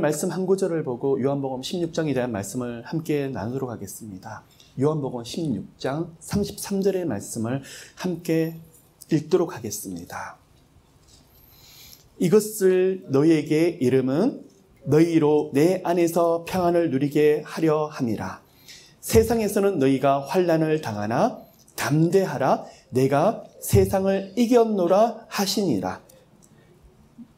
말씀 한 구절을 보고 요한복음 16장에 대한 말씀을 함께 나누도록 하겠습니다. 요한복음 16장 33절의 말씀을 함께 읽도록 하겠습니다. 이것을 너희에게 이름은 너희로 내 안에서 평안을 누리게 하려 함이라. 세상에서는 너희가 환난을 당하나 담대하라. 내가 세상을 이겼노라 하시니라.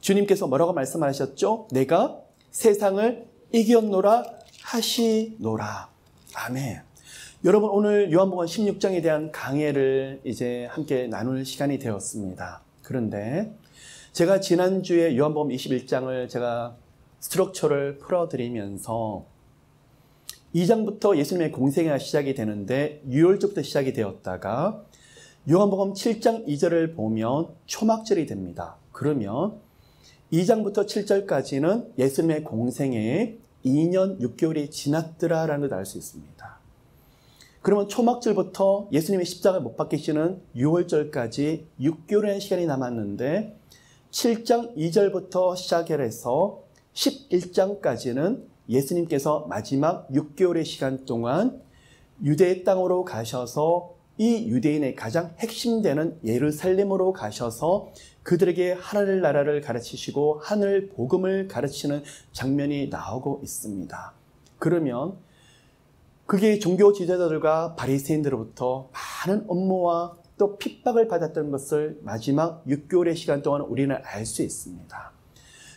주님께서 뭐라고 말씀하셨죠? 내가 세상을 이겼노라 하시노라. 아멘. 여러분, 오늘 요한복음 16장에 대한 강해를 이제 함께 나눌 시간이 되었습니다. 그런데 제가 지난주에 요한복음 21장을 제가 스트럭처를 풀어드리면서 2장부터 예수님의 공생애가 시작이 되는데 유월절부터 시작이 되었다가 요한복음 7장 2절을 보면 초막절이 됩니다. 그러면 2장부터 7절까지는 예수님의 공생애에 2년 6개월이 지났더라라는 걸 알 수 있습니다. 그러면 초막절부터 예수님의 십자가를 못 박히시는 6월절까지 6개월의 시간이 남았는데 7장 2절부터 시작해서 11장까지는 예수님께서 마지막 6개월의 시간 동안 유대 땅으로 가셔서 이 유대인의 가장 핵심되는 예루살렘으로 가셔서 그들에게 하늘 나라를 가르치시고 하늘 복음을 가르치는 장면이 나오고 있습니다. 그러면 그게 종교 지도자들과 바리새인들로부터 많은 업무와 또 핍박을 받았던 것을 마지막 6개월의 시간 동안 우리는 알 수 있습니다.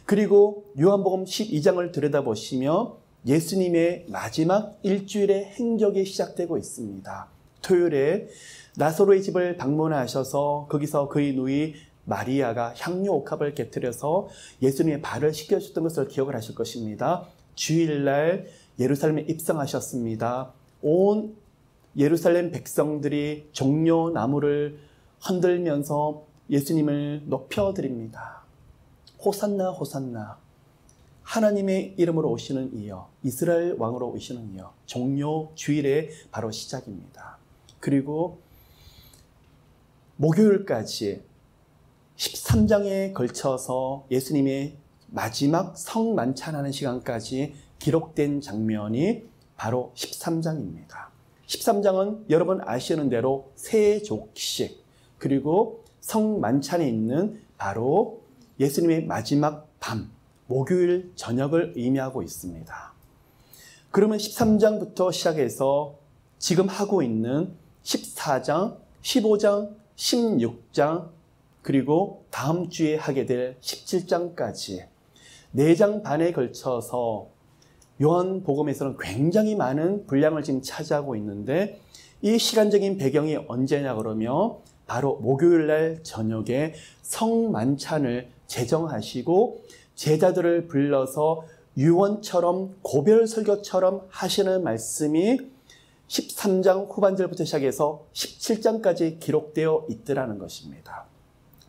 그리고 요한복음 12장을 들여다보시면 예수님의 마지막 일주일의 행적이 시작되고 있습니다. 토요일에 나사로의 집을 방문하셔서 거기서 그의 누이 마리아가 향료 옥합을 깨뜨려서 예수님의 발을 씻겨주셨던 것을 기억을 하실 것입니다. 주일날 예루살렘에 입성하셨습니다. 온 예루살렘 백성들이 종려 나무를 흔들면서 예수님을 높여드립니다. 호산나 호산나, 하나님의 이름으로 오시는 이여, 이스라엘 왕으로 오시는 이여. 종려 주일의 바로 시작입니다. 그리고 목요일까지 13장에 걸쳐서 예수님의 마지막 성만찬하는 시간까지 기록된 장면이 바로 13장입니다. 13장은 여러분 아시는 대로 세족식, 그리고 성만찬에 있는 바로 예수님의 마지막 밤, 목요일 저녁을 의미하고 있습니다. 그러면 13장부터 시작해서 지금 하고 있는 14장, 15장, 16장, 그리고 다음 주에 하게 될 17장까지 4장 반에 걸쳐서 요한복음에서는 굉장히 많은 분량을 지금 차지하고 있는데 이 시간적인 배경이 언제냐 그러면 바로 목요일날 저녁에 성만찬을 제정하시고 제자들을 불러서 유언처럼 고별 설교처럼 하시는 말씀이 13장 후반절부터 시작해서 17장까지 기록되어 있더라는 것입니다.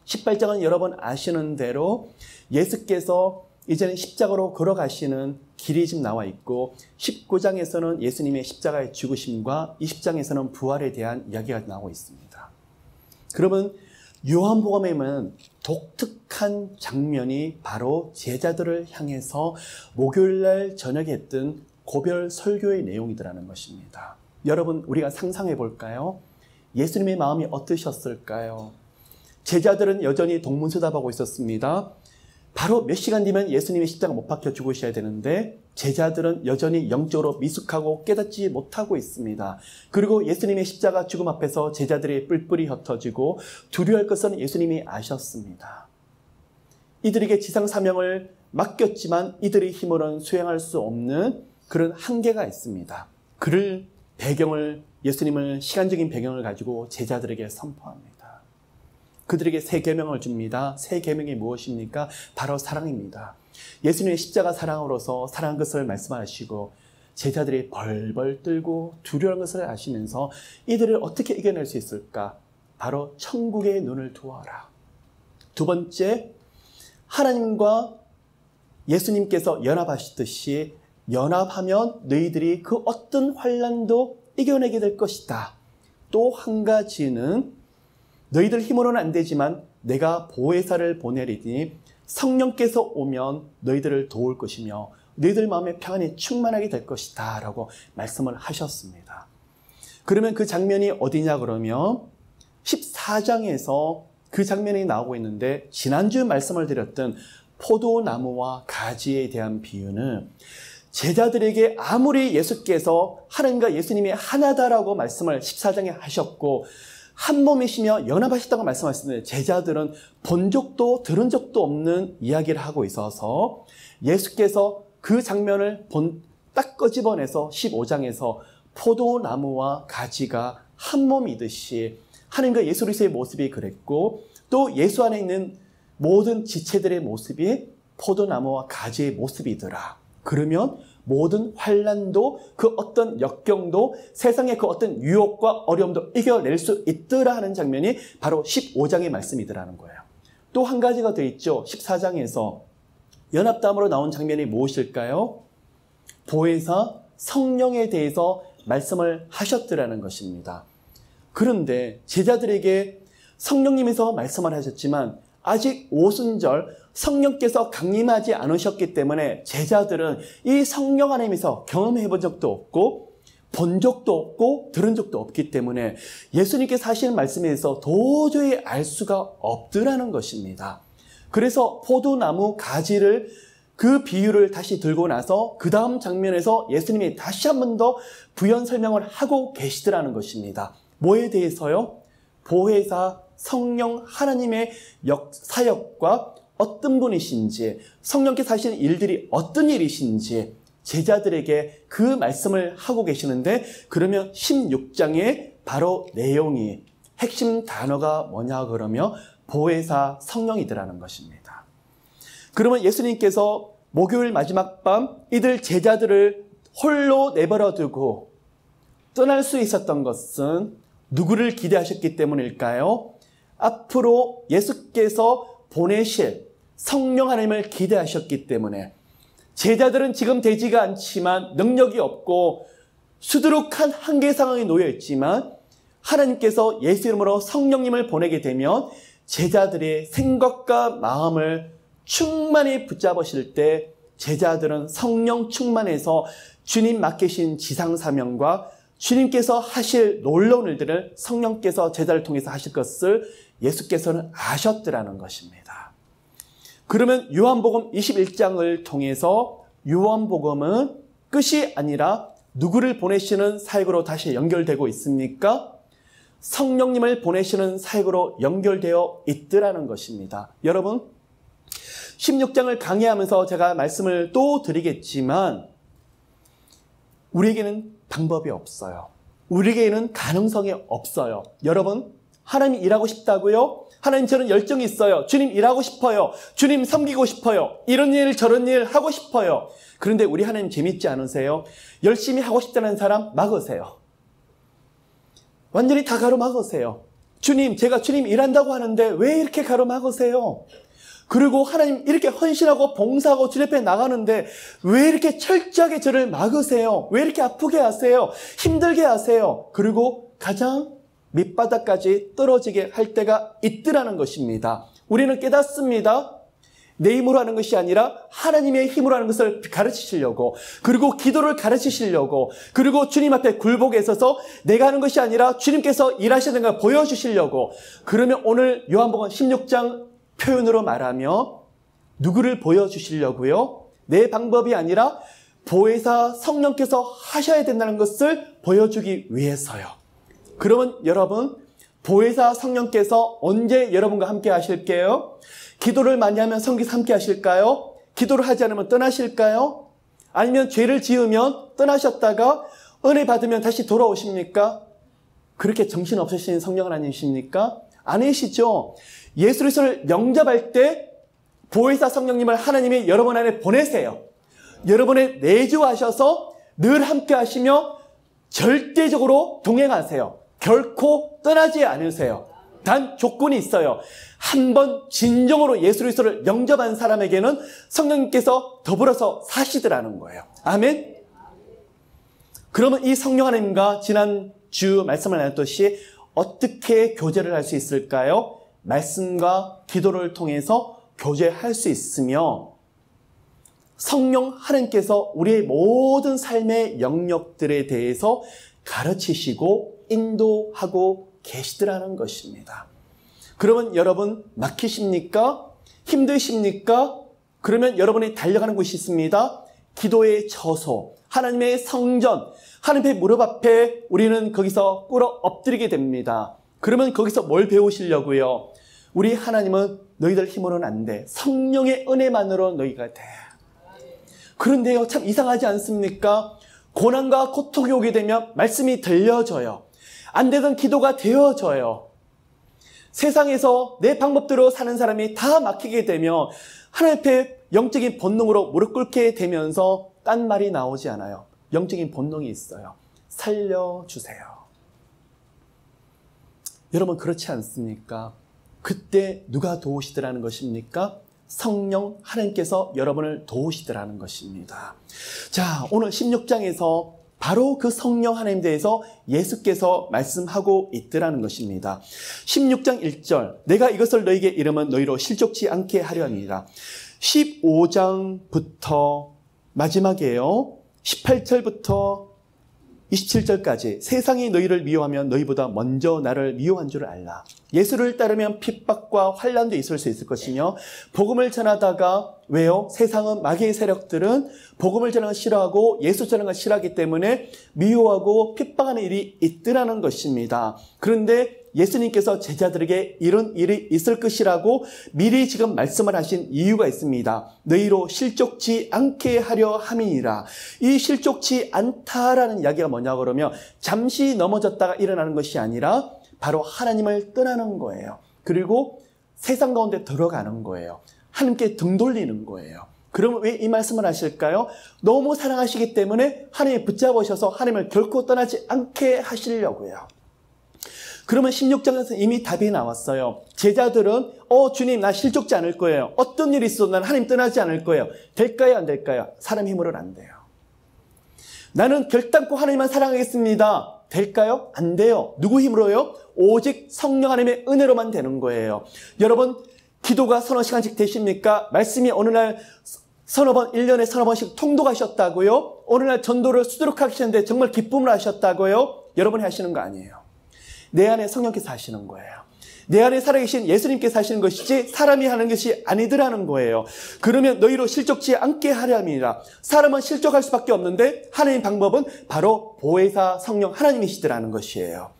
18장은 여러분 아시는 대로 예수께서 이제는 십자가로 걸어가시는 길이 지금 나와 있고 19장에서는 예수님의 십자가의 죽으심과 20장에서는 부활에 대한 이야기가 나오고 있습니다. 그러면 요한복음에는 독특한 장면이 바로 제자들을 향해서 목요일날 저녁에 했던 고별 설교의 내용이더라는 것입니다. 여러분, 우리가 상상해 볼까요? 예수님의 마음이 어떠셨을까요? 제자들은 여전히 동문서답하고 있었습니다. 바로 몇 시간 뒤면 예수님의 십자가 못 박혀 죽으셔야 되는데 제자들은 여전히 영적으로 미숙하고 깨닫지 못하고 있습니다. 그리고 예수님의 십자가 죽음 앞에서 제자들이 뿔뿔이 흩어지고 두려워할 것은 예수님이 아셨습니다. 이들에게 지상 사명을 맡겼지만 이들의 힘으로는 수행할 수 없는 그런 한계가 있습니다. 그를 배경을, 예수님을 시간적인 배경을 가지고 제자들에게 선포합니다. 그들에게 새 계명을 줍니다. 새 계명이 무엇입니까? 바로 사랑입니다. 예수님의 십자가 사랑으로서 사랑한 것을 말씀하시고 제자들이 벌벌 떨고 두려운 것을 아시면서 이들을 어떻게 이겨낼 수 있을까? 바로 천국의 눈을 두어라. 두 번째, 하나님과 예수님께서 연합하시듯이 연합하면 너희들이 그 어떤 환난도 이겨내게 될 것이다. 또 한 가지는 너희들 힘으로는 안 되지만 내가 보혜사를 보내리니 성령께서 오면 너희들을 도울 것이며 너희들 마음에 평안이 충만하게 될 것이다 라고 말씀을 하셨습니다. 그러면 그 장면이 어디냐 그러면 14장에서 그 장면이 나오고 있는데, 지난주 말씀을 드렸던 포도나무와 가지에 대한 비유는 제자들에게 아무리 예수께서 하나님과 예수님이 하나다라고 말씀을 14장에 하셨고 한 몸이시며 연합하셨다고 말씀하셨는데, 제자들은 본 적도 들은 적도 없는 이야기를 하고 있어서 예수께서 그 장면을 딱 꺼집어내서 15장에서 포도나무와 가지가 한 몸이듯이 하나님과 예수 그리스도의 모습이 그랬고, 또 예수 안에 있는 모든 지체들의 모습이 포도나무와 가지의 모습이더라. 그러면 모든 환난도, 그 어떤 역경도, 세상의 그 어떤 유혹과 어려움도 이겨낼 수 있더라 하는 장면이 바로 15장의 말씀이더라는 거예요. 또 한 가지가 더 있죠. 14장에서 연합담으로 나온 장면이 무엇일까요? 보혜사 성령에 대해서 말씀을 하셨더라는 것입니다. 그런데 제자들에게 성령님에서 말씀을 하셨지만 아직 오순절 성령께서 강림하지 않으셨기 때문에 제자들은 이 성령 하나님에서 경험해 본 적도 없고 본 적도 없고 들은 적도 없기 때문에 예수님께서 하시는 말씀에 대해서 도저히 알 수가 없더라는 것입니다. 그래서 포도나무 가지를, 그 비유를 다시 들고 나서 그 다음 장면에서 예수님이 다시 한 번 더 부연 설명을 하고 계시더라는 것입니다. 뭐에 대해서요? 보혜사 성령 하나님의 사역과 어떤 분이신지, 성령께서 하시는 일들이 어떤 일이신지 제자들에게 그 말씀을 하고 계시는데, 그러면 16장의 바로 내용이, 핵심 단어가 뭐냐 그러면 보혜사 성령이더라는 것입니다. 그러면 예수님께서 목요일 마지막 밤 이들 제자들을 홀로 내버려 두고 떠날 수 있었던 것은 누구를 기대하셨기 때문일까요? 앞으로 예수께서 보내실 성령 하나님을 기대하셨기 때문에. 제자들은 지금 되지가 않지만, 능력이 없고 수두룩한 한계 상황에 놓여 있지만, 하나님께서 예수 이름으로 성령님을 보내게 되면 제자들의 생각과 마음을 충만히 붙잡으실 때 제자들은 성령 충만해서 주님 맡기신 지상사명과 주님께서 하실 놀라운 일들을 성령께서 제자를 통해서 하실 것을 예수께서는 아셨더라는 것입니다. 그러면 요한복음 21장을 통해서 요한복음은 끝이 아니라 누구를 보내시는 사역으로 다시 연결되고 있습니까? 성령님을 보내시는 사역으로 연결되어 있더라는 것입니다. 여러분, 16장을 강의하면서 제가 말씀을 또 드리겠지만 우리에게는 방법이 없어요. 우리에게는 가능성이 없어요. 여러분, 하나님 일하고 싶다고요? 하나님 저는 열정이 있어요. 주님 일하고 싶어요. 주님 섬기고 싶어요. 이런 일 저런 일 하고 싶어요. 그런데 우리 하나님 재밌지 않으세요? 열심히 하고 싶다는 사람 막으세요. 완전히 다 가로막으세요. 주님, 제가 주님 일한다고 하는데 왜 이렇게 가로막으세요? 그리고 하나님 이렇게 헌신하고 봉사하고 주님 앞에 나가는데 왜 이렇게 철저하게 저를 막으세요? 왜 이렇게 아프게 하세요? 힘들게 하세요? 그리고 가장 밑바닥까지 떨어지게 할 때가 있더라는 것입니다. 우리는 깨닫습니다. 내 힘으로 하는 것이 아니라 하나님의 힘으로 하는 것을 가르치시려고, 그리고 기도를 가르치시려고, 그리고 주님 앞에 굴복에 서서 내가 하는 것이 아니라 주님께서 일하시는 걸 보여주시려고. 그러면 오늘 요한복음 16장 표현으로 말하면 누구를 보여주시려고요? 내 방법이 아니라 보혜사 성령께서 하셔야 된다는 것을 보여주기 위해서요. 그러면 여러분, 보혜사 성령께서 언제 여러분과 함께 하실게요? 기도를 많이 하면 성기사 함께 하실까요? 기도를 하지 않으면 떠나실까요? 아니면 죄를 지으면 떠나셨다가 은혜 받으면 다시 돌아오십니까? 그렇게 정신없으신 성령 하나님이십니까? 아니시죠? 예수 그리스도를 영접할 때 보혜사 성령님을 하나님이 여러분 안에 보내세요. 여러분의 내주하셔서 늘 함께 하시며 절대적으로 동행하세요. 결코 떠나지 않으세요. 단 조건이 있어요. 한번 진정으로 예수 그리스도를 영접한 사람에게는 성령님께서 더불어서 사시더라는 거예요. 아멘. 그러면 이 성령 하나님과 지난주 말씀을 나눴듯이 어떻게 교제를 할 수 있을까요? 말씀과 기도를 통해서 교제할 수 있으며, 성령 하나님께서 우리의 모든 삶의 영역들에 대해서 가르치시고 인도하고 계시더라는 것입니다. 그러면 여러분 막히십니까? 힘드십니까? 그러면 여러분이 달려가는 곳이 있습니다. 기도의 처소, 하나님의 성전, 하나님의 무릎 앞에 우리는 거기서 꿇어 엎드리게 됩니다. 그러면 거기서 뭘 배우시려고요? 우리 하나님은 너희들 힘으로는 안 돼. 성령의 은혜만으로 너희가 돼. 그런데요, 참 이상하지 않습니까? 고난과 고통이 오게 되면 말씀이 들려져요. 안 되던 기도가 되어져요. 세상에서 내 방법대로 사는 사람이 다 막히게 되면 하나님 앞에 영적인 본능으로 무릎 꿇게 되면서 딴 말이 나오지 않아요. 영적인 본능이 있어요. 살려주세요. 여러분 그렇지 않습니까? 그때 누가 도우시더라는 것입니까? 성령 하나님께서 여러분을 도우시더라는 것입니다. 자, 오늘 16장에서 바로 그 성령 하나님에 대해서 예수께서 말씀하고 있더라는 것입니다. 16장 1절, 내가 이것을 너희에게 이르면 너희로 실족치 않게 하려 합니다. 15장부터 마지막이에요. 18절부터 27절까지 세상이 너희를 미워하면 너희보다 먼저 나를 미워한 줄을 알라. 예수를 따르면 핍박과 환난도 있을 수 있을 것이며 복음을 전하다가 왜요? 세상은 마귀의 세력들은 복음을 전하는 걸 싫어하고 예수 전하는 걸 싫어하기 때문에 미워하고 핍박하는 일이 있더라는 것입니다. 그런데 예수님께서 제자들에게 이런 일이 있을 것이라고 미리 지금 말씀을 하신 이유가 있습니다. 너희로 실족치 않게 하려 함이니라. 이 실족치 않다라는 이야기가 뭐냐 그러면 잠시 넘어졌다가 일어나는 것이 아니라 바로 하나님을 떠나는 거예요. 그리고 세상 가운데 들어가는 거예요. 하나님께 등 돌리는 거예요. 그러면 왜 이 말씀을 하실까요? 너무 사랑하시기 때문에 하나님이 붙잡으셔서 하나님을 결코 떠나지 않게 하시려고요. 그러면 16장에서 이미 답이 나왔어요. 제자들은 주님 나 실족지 않을 거예요. 어떤 일이 있어도 난 하나님 떠나지 않을 거예요. 될까요? 안 될까요? 사람 힘으로는 안 돼요. 나는 결단코 하나님만 사랑하겠습니다. 될까요? 안 돼요. 누구 힘으로요? 오직 성령 하나님의 은혜로만 되는 거예요. 여러분 기도가 서너 시간씩 되십니까? 말씀이 어느 날 서너 번, 1년에 서너 번씩 통독하셨다고요? 어느 날 전도를 수두룩하게 하시는데 정말 기쁨을 하셨다고요? 여러분이 하시는 거 아니에요. 내 안에 성령께서 하시는 거예요. 내 안에 살아계신 예수님께서 하시는 것이지 사람이 하는 것이 아니더라는 거예요. 그러면 너희로 실족치 않게 하려 함이니라. 사람은 실족할 수밖에 없는데 하나님의 방법은 바로 보혜사 성령 하나님이시더라는 것이에요.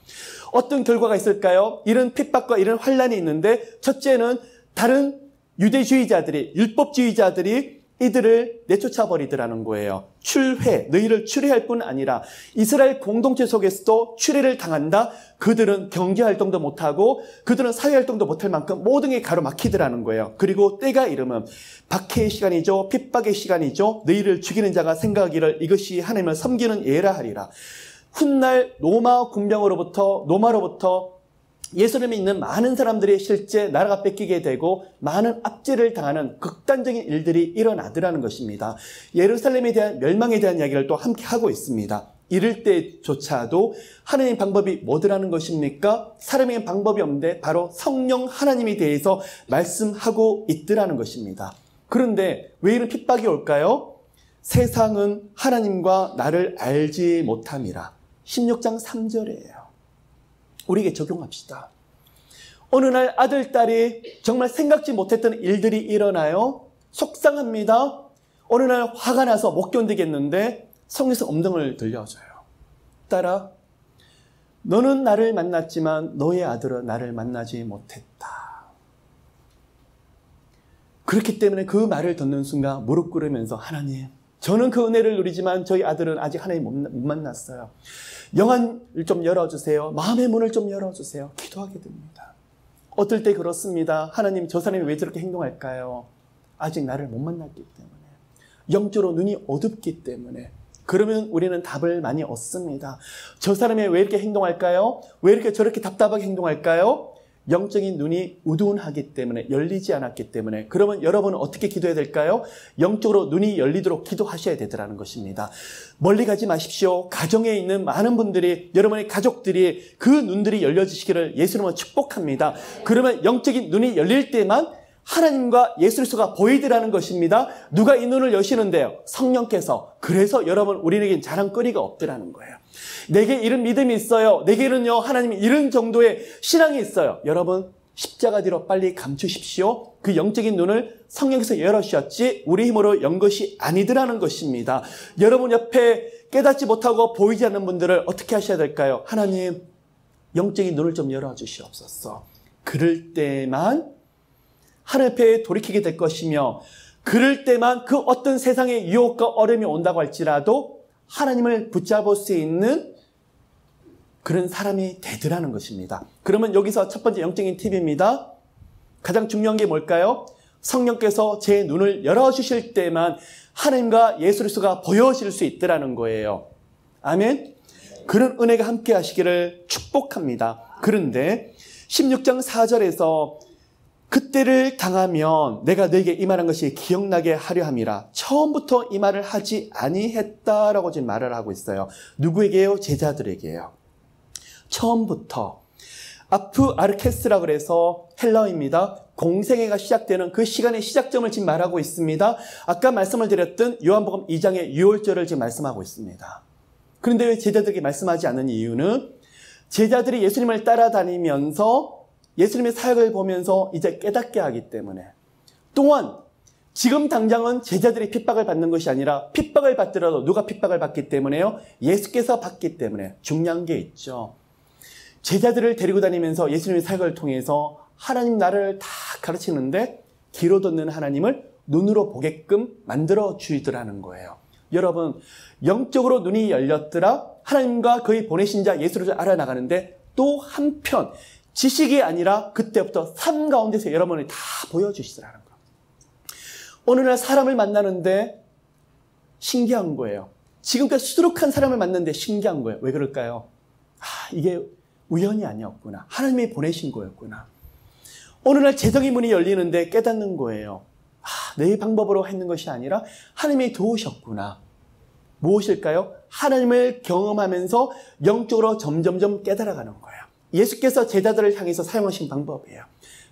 어떤 결과가 있을까요? 이런 핍박과 이런 환난이 있는데 첫째는 다른 유대주의자들이 율법주의자들이 이들을 내쫓아버리더라는 거예요. 출회, 너희를 출회할 뿐 아니라 이스라엘 공동체 속에서도 출회를 당한다. 그들은 경제활동도 못하고 그들은 사회활동도 못할 만큼 모든 게 가로막히더라는 거예요. 그리고 때가 이르면 박해의 시간이죠. 핍박의 시간이죠. 너희를 죽이는 자가 생각하기를 이것이 하나님을 섬기는 예라 하리라. 훗날 로마로부터 예수님이 있는 많은 사람들이 실제 나라가 뺏기게 되고 많은 압제를 당하는 극단적인 일들이 일어나더라는 것입니다. 예루살렘에 대한 멸망에 대한 이야기를 또 함께 하고 있습니다. 이럴 때조차도 하나님의 방법이 뭐더라는 것입니까? 사람의 방법이 없는데 바로 성령 하나님에 대해서 말씀하고 있더라는 것입니다. 그런데 왜 이런 핍박이 올까요? 세상은 하나님과 나를 알지 못함이라. 16장 3절이에요. 우리에게 적용합시다. 어느 날 아들, 딸이 정말 생각지 못했던 일들이 일어나요. 속상합니다. 어느 날 화가 나서 못 견디겠는데 성령께서 엄정을 들려줘요. 딸아, 너는 나를 만났지만 너의 아들은 나를 만나지 못했다. 그렇기 때문에 그 말을 듣는 순간 무릎 꿇으면서 하나님, 저는 그 은혜를 누리지만 저희 아들은 아직 하나님 못 만났어요. 영안을 좀 열어주세요. 마음의 문을 좀 열어주세요. 기도하게 됩니다. 어떨 때 그렇습니다. 하나님, 저 사람이 왜 저렇게 행동할까요? 아직 나를 못 만났기 때문에. 영적으로 눈이 어둡기 때문에. 그러면 우리는 답을 많이 얻습니다. 저 사람이 왜 이렇게 행동할까요? 왜 이렇게 저렇게 답답하게 행동할까요? 영적인 눈이 우둔하기 때문에, 열리지 않았기 때문에. 그러면 여러분은 어떻게 기도해야 될까요? 영적으로 눈이 열리도록 기도하셔야 되더라는 것입니다. 멀리 가지 마십시오. 가정에 있는 많은 분들이, 여러분의 가족들이 그 눈들이 열려지시기를 예수님은 축복합니다. 그러면 영적인 눈이 열릴 때만 하나님과 예수 그리스도가 보이더라는 것입니다. 누가 이 눈을 여시는데요? 성령께서. 그래서 여러분 우리에겐 자랑거리가 없더라는 거예요. 내게 이런 믿음이 있어요. 내게는요 하나님이 이런 정도의 신앙이 있어요. 여러분 십자가 뒤로 빨리 감추십시오. 그 영적인 눈을 성령께서 열어주셨지 우리 힘으로 연 것이 아니더라는 것입니다. 여러분 옆에 깨닫지 못하고 보이지 않는 분들을 어떻게 하셔야 될까요? 하나님 영적인 눈을 좀 열어주시옵소서. 그럴 때만 하나님 앞에 돌이키게 될 것이며 그럴 때만 그 어떤 세상의 유혹과 어려움이 온다고 할지라도 하나님을 붙잡을 수 있는 그런 사람이 되더라는 것입니다. 그러면 여기서 첫 번째 영적인 팁입니다. 가장 중요한 게 뭘까요? 성령께서 제 눈을 열어주실 때만 하나님과 예수 그리스도가 보여질 수 있더라는 거예요. 아멘. 그런 은혜가 함께 하시기를 축복합니다. 그런데 16장 4절에서 그때를 당하면 내가 너에게 이 말한 것이 기억나게 하려 함이라. 처음부터 이 말을 하지 아니했다라고 지금 말을 하고 있어요. 누구에게요? 제자들에게요. 처음부터. 아프 아르케스라 그래서 헬라어입니다. 공생애가 시작되는 그 시간의 시작점을 지금 말하고 있습니다. 아까 말씀을 드렸던 요한복음 2장의 6월절을 지금 말씀하고 있습니다. 그런데 왜 제자들에게 말씀하지 않는 이유는 제자들이 예수님을 따라다니면서 예수님의 사역을 보면서 이제 깨닫게 하기 때문에, 또한 지금 당장은 제자들이 핍박을 받는 것이 아니라 핍박을 받더라도 누가 핍박을 받기 때문에요? 예수께서 받기 때문에. 중요한 게 있죠. 제자들을 데리고 다니면서 예수님의 사역을 통해서 하나님 나라를 다 가르치는데 귀로 듣는 하나님을 눈으로 보게끔 만들어 주시더라는 거예요. 여러분 영적으로 눈이 열렸더라 하나님과 그의 보내신 자 예수를 알아나가는데 또 한편 지식이 아니라 그때부터 삶 가운데서 여러분이 다 보여주시더라는 거예요. 어느 날 사람을 만나는데 신기한 거예요. 지금까지 수두룩한 사람을 만났는데 신기한 거예요. 왜 그럴까요? 이게 우연이 아니었구나. 하나님이 보내신 거였구나. 어느 날 재정의 문이 열리는데 깨닫는 거예요. 내 방법으로 했는 것이 아니라 하나님이 도우셨구나. 무엇일까요? 하나님을 경험하면서 영적으로 점점점 깨달아가는 거예요. 예수께서 제자들을 향해서 사용하신 방법이에요.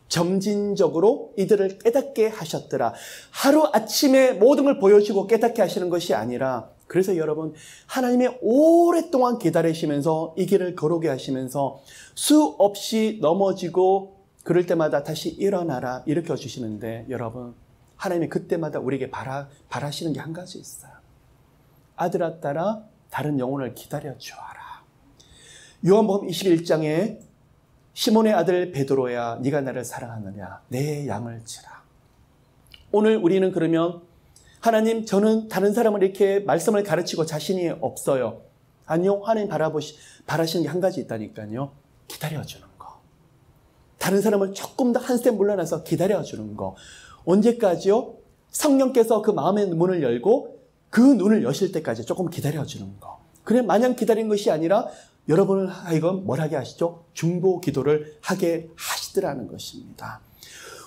점진적으로 이들을 깨닫게 하셨더라. 하루아침에 모든 걸 보여주고 깨닫게 하시는 것이 아니라, 그래서 여러분 하나님이 오랫동안 기다리시면서 이 길을 걸어오게 하시면서 수없이 넘어지고 그럴 때마다 다시 일어나라 이렇게 해주시는데, 여러분 하나님이 그때마다 우리에게 바라시는 게 한 가지 있어요. 아들아 딸아 다른 영혼을 기다려주어라. 요한복음 21장에 시몬의 아들 베드로야 네가 나를 사랑하느냐, 내 양을 치라. 오늘 우리는 그러면 하나님 저는 다른 사람을 이렇게 말씀을 가르치고 자신이 없어요. 아니요, 하나님 바라시는 게 한 가지 있다니까요. 기다려주는 거. 다른 사람을 조금 더 한 스텝 물러나서 기다려주는 거. 언제까지요? 성령께서 그 마음의 문을 열고 그 눈을 여실 때까지 조금 기다려주는 거. 그래 마냥 기다린 것이 아니라 여러분을 하여금 뭘 하게 하시죠? 중보 기도를 하게 하시더라는 것입니다.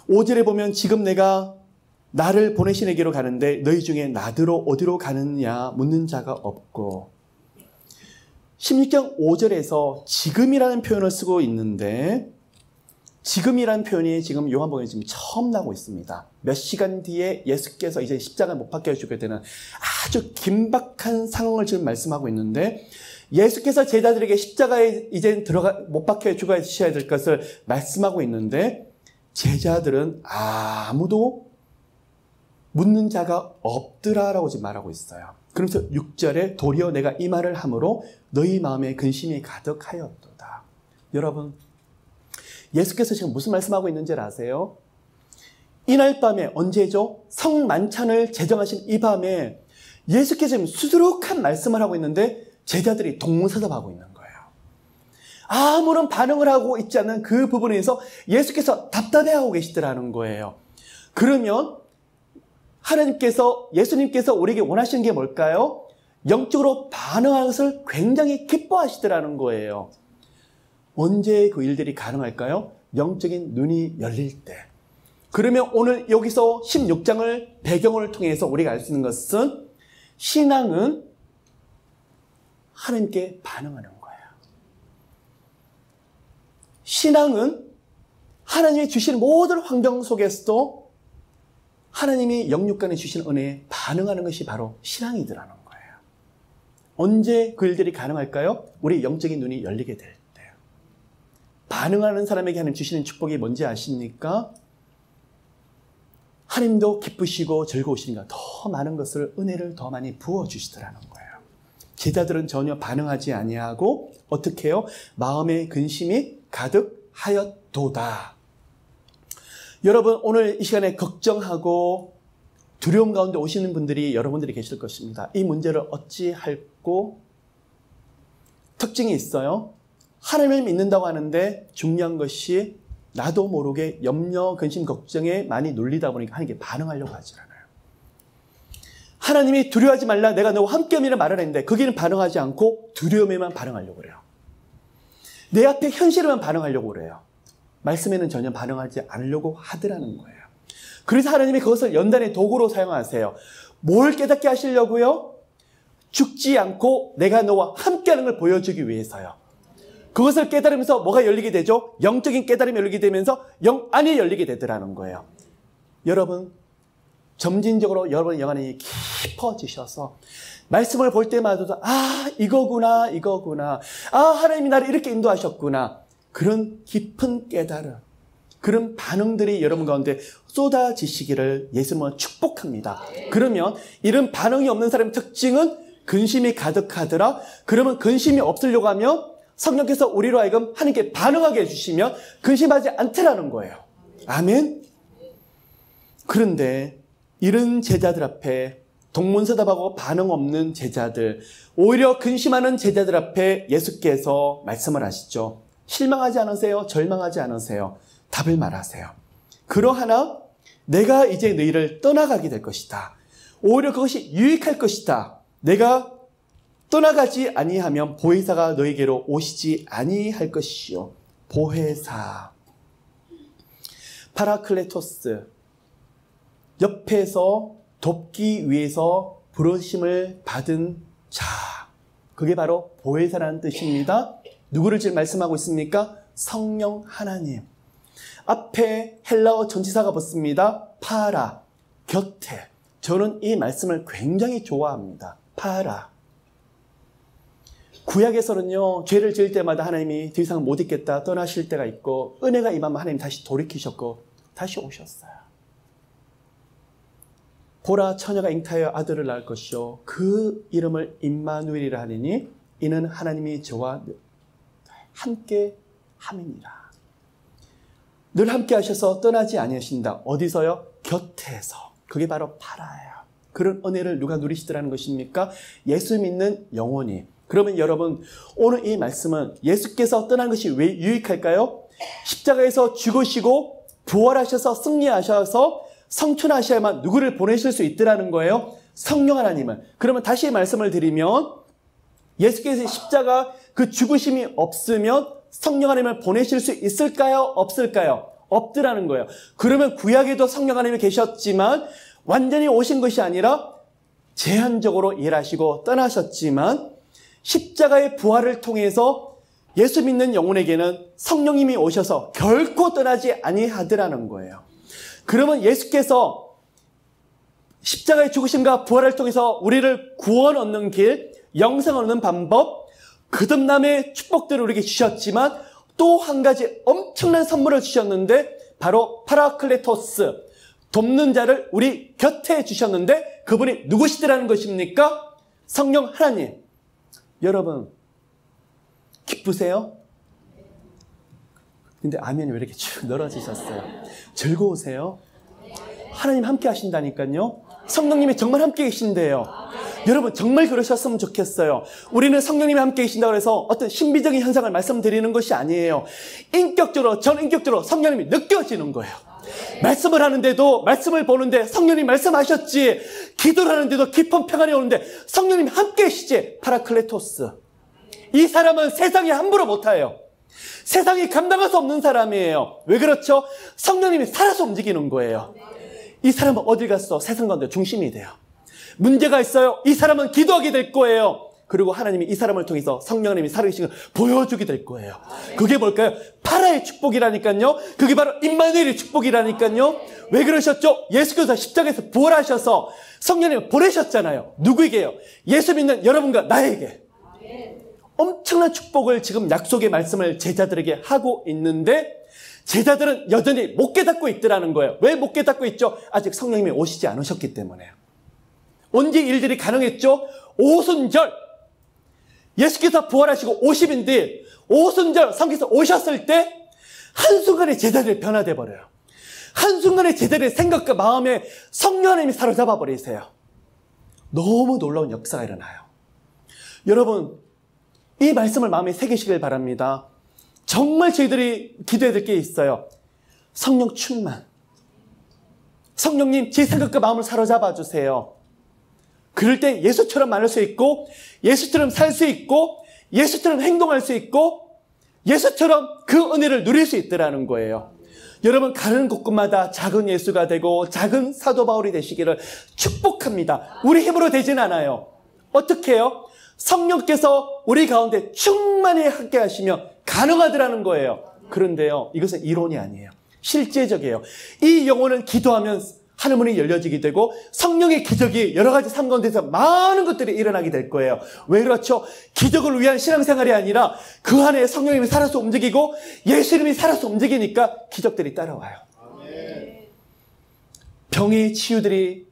5절에 보면 지금 내가 나를 보내시내기로 가는데 너희 중에 나더러 어디로 가느냐 묻는 자가 없고, 16장 5절에서 지금이라는 표현을 쓰고 있는데 지금이라는 표현이 지금 요한복음에 지금 처음 나오고 있습니다. 몇 시간 뒤에 예수께서 이제 십자가에 못 박혀 주게 되는 아주 긴박한 상황을 지금 말씀하고 있는데, 예수께서 제자들에게 십자가에 이제 못 박혀 죽어야 될 것을 말씀하고 있는데 제자들은 아무도 묻는 자가 없더라라고 지금 말하고 있어요. 그러면서 6절에 도리어 내가 이 말을 함으로 너희 마음에 근심이 가득하였도다. 여러분 예수께서 지금 무슨 말씀하고 있는지를 아세요? 이날 밤에, 언제죠? 성만찬을 제정하신 이 밤에 예수께서 지금 수두룩한 말씀을 하고 있는데 제자들이 동문서답하고 있는 거예요. 아무런 반응을 하고 있지 않는 그 부분에서 예수께서 답답해하고 계시더라는 거예요. 그러면 하나님께서, 예수님께서 우리에게 원하시는 게 뭘까요? 영적으로 반응하는 것을 굉장히 기뻐하시더라는 거예요. 언제 그 일들이 가능할까요? 영적인 눈이 열릴 때. 그러면 오늘 여기서 16장을 배경을 통해서 우리가 알 수 있는 것은 신앙은 하나님께 반응하는 거예요. 신앙은 하나님이 주신 모든 환경 속에서도 하나님이 영육간에 주신 은혜에 반응하는 것이 바로 신앙이더라는 거예요. 언제 그 일들이 가능할까요? 우리 영적인 눈이 열리게 될 때. 반응하는 사람에게 하나님 주시는 축복이 뭔지 아십니까? 하나님도 기쁘시고 즐거우시니까 더 많은 것을, 은혜를 더 많이 부어주시더라는 거예요. 제자들은 전혀 반응하지 아니하고 어떻게 해요? 마음의 근심이 가득하였도다. 여러분, 오늘 이 시간에 걱정하고 두려움 가운데 오시는 분들이 여러분들이 계실 것입니다. 이 문제를 어찌할꼬? 특징이 있어요. 하나님을 믿는다고 하는데 중요한 것이 나도 모르게 염려, 근심, 걱정에 많이 눌리다 보니까 하나님께 반응하려고 하지 않아요. 하나님이 두려워하지 말라, 내가 너와 함께함이라 말을 했는데 거기는 반응하지 않고 두려움에만 반응하려고 그래요. 내 앞에 현실에만 반응하려고 그래요. 말씀에는 전혀 반응하지 않으려고 하더라는 거예요. 그래서 하나님이 그것을 연단의 도구로 사용하세요. 뭘 깨닫게 하시려고요? 죽지 않고 내가 너와 함께하는 걸 보여주기 위해서요. 그것을 깨달으면서 뭐가 열리게 되죠? 영적인 깨달음이 열리게 되면서 영 안이 열리게 되더라는 거예요. 여러분, 점진적으로 여러분의 영 안이 깊어지셔서 말씀을 볼 때마다 이거구나, 이거구나. 하나님이 나를 이렇게 인도하셨구나. 그런 깊은 깨달음, 그런 반응들이 여러분 가운데 쏟아지시기를 예수님은 축복합니다. 그러면 이런 반응이 없는 사람의 특징은 근심이 가득하더라. 그러면 근심이 없으려고 하면 성령께서 우리로 하여금 하나님께 반응하게 해주시면 근심하지 않더라는 거예요. 아멘. 그런데 이런 제자들 앞에 동문서답하고 반응 없는 제자들, 오히려 근심하는 제자들 앞에 예수께서 말씀을 하시죠. 실망하지 않으세요? 절망하지 않으세요? 답을 말하세요. 그러하나 내가 이제 너희를 떠나가게 될 것이다. 오히려 그것이 유익할 것이다. 내가 떠나가지 아니하면 보혜사가 너희에게로 오시지 아니할 것이요. 보혜사. 파라클레토스. 옆에서 돕기 위해서 부르심을 받은 자. 그게 바로 보혜사라는 뜻입니다. 누구를 지금 말씀하고 있습니까? 성령 하나님. 앞에 헬라어 전치사가 붙습니다. 파라, 곁에. 저는 이 말씀을 굉장히 좋아합니다. 파라. 구약에서는요, 죄를 지을 때마다 하나님이 더 이상 못 있겠다 떠나실 때가 있고, 은혜가 임하면 하나님 다시 돌이키셨고 다시 오셨어요. 보라, 처녀가 잉타하여 아들을 낳을 것이요 그 이름을 임마누엘이라 하느니 이는 하나님이 저와 함께 함이니라. 늘 함께 하셔서 떠나지 아니하신다. 어디서요? 곁에서. 그게 바로 파라예요. 그런 은혜를 누가 누리시더라는 것입니까? 예수 믿는 영혼이. 그러면 여러분, 오늘 이 말씀은 예수께서 떠난 것이 왜 유익할까요? 십자가에서 죽으시고 부활하셔서 승리하셔서 성천하셔야만 누구를 보내실 수 있더라는 거예요? 성령 하나님을. 그러면 다시 말씀을 드리면 예수께서 십자가 그 죽으심이 없으면 성령 하나님을 보내실 수 있을까요? 없을까요? 없더라는 거예요. 그러면 구약에도 성령 하나님이 계셨지만 완전히 오신 것이 아니라 제한적으로 일하시고 떠나셨지만 십자가의 부활을 통해서 예수 믿는 영혼에게는 성령님이 오셔서 결코 떠나지 아니하더라는 거예요. 그러면 예수께서 십자가의 죽으심과 부활을 통해서 우리를 구원 얻는 길, 영생 얻는 방법, 거듭남의 축복들을 우리에게 주셨지만 또 한 가지 엄청난 선물을 주셨는데 바로 파라클레토스, 돕는 자를 우리 곁에 주셨는데 그분이 누구시더라는 것입니까? 성령 하나님. 여러분 기쁘세요? 근데 아멘이 왜 이렇게 쭉 늘어지셨어요? 즐거우세요? 하나님 함께 하신다니까요. 성령님이 정말 함께 계신대요. 여러분 정말 그러셨으면 좋겠어요. 우리는 성령님이 함께 계신다고 해서 어떤 신비적인 현상을 말씀드리는 것이 아니에요. 인격적으로, 전인격적으로 성령님이 느껴지는 거예요. 말씀을 하는데도, 말씀을 보는데 성령님 말씀하셨지, 기도를 하는데도 깊은 평안이 오는데 성령님이 함께 계시지. 파라클레토스. 이 사람은 세상에 함부로 못해요. 세상이 감당할 수 없는 사람이에요. 왜 그렇죠? 성령님이 살아서 움직이는 거예요. 이 사람은 어디 갔어? 세상 가운데 중심이 돼요. 문제가 있어요. 이 사람은 기도하게 될 거예요. 그리고 하나님이 이 사람을 통해서 성령 하나님이 살아계신 걸 보여주게 될 거예요. 그게 뭘까요? 파라의 축복이라니까요. 그게 바로 임마누엘의 축복이라니까요. 왜 그러셨죠? 예수께서 십자가에서 부활하셔서 성령님을 보내셨잖아요. 누구에게요? 예수 믿는 여러분과 나에게. 엄청난 축복을 지금 약속의 말씀을 제자들에게 하고 있는데 제자들은 여전히 못 깨닫고 있더라는 거예요. 왜 못 깨닫고 있죠? 아직 성령님이 오시지 않으셨기 때문에. 언제 일들이 가능했죠? 오순절. 예수께서 부활하시고 50인데 오순절 성경에서 오셨을 때 한순간에 제자들이 변화돼 버려요. 한순간에 제자들의 생각과 마음에 성령 하나님이 사로잡아 버리세요. 너무 놀라운 역사가 일어나요. 여러분, 이 말씀을 마음에 새기시길 바랍니다. 정말 저희들이 기도해야 될 게 있어요. 성령 충만. 성령님, 제 생각과 마음을 사로잡아 주세요. 그럴 때 예수처럼 말할 수 있고, 예수처럼 살 수 있고, 예수처럼 행동할 수 있고, 예수처럼 그 은혜를 누릴 수 있더라는 거예요. 여러분, 가는 곳곳마다 작은 예수가 되고 작은 사도 바울이 되시기를 축복합니다. 우리 힘으로 되진 않아요. 어떻게 해요? 성령께서 우리 가운데 충만히 함께 하시면 가능하더라는 거예요. 그런데요, 이것은 이론이 아니에요. 실제적이에요. 이 영혼은 기도하면 하늘문이 열려지게 되고 성령의 기적이 여러 가지 삶 가운데서 많은 것들이 일어나게 될 거예요. 왜 그렇죠? 기적을 위한 신앙생활이 아니라 그 안에 성령님이 살아서 움직이고 예수님이 살아서 움직이니까 기적들이 따라와요. 아멘. 병의 치유들이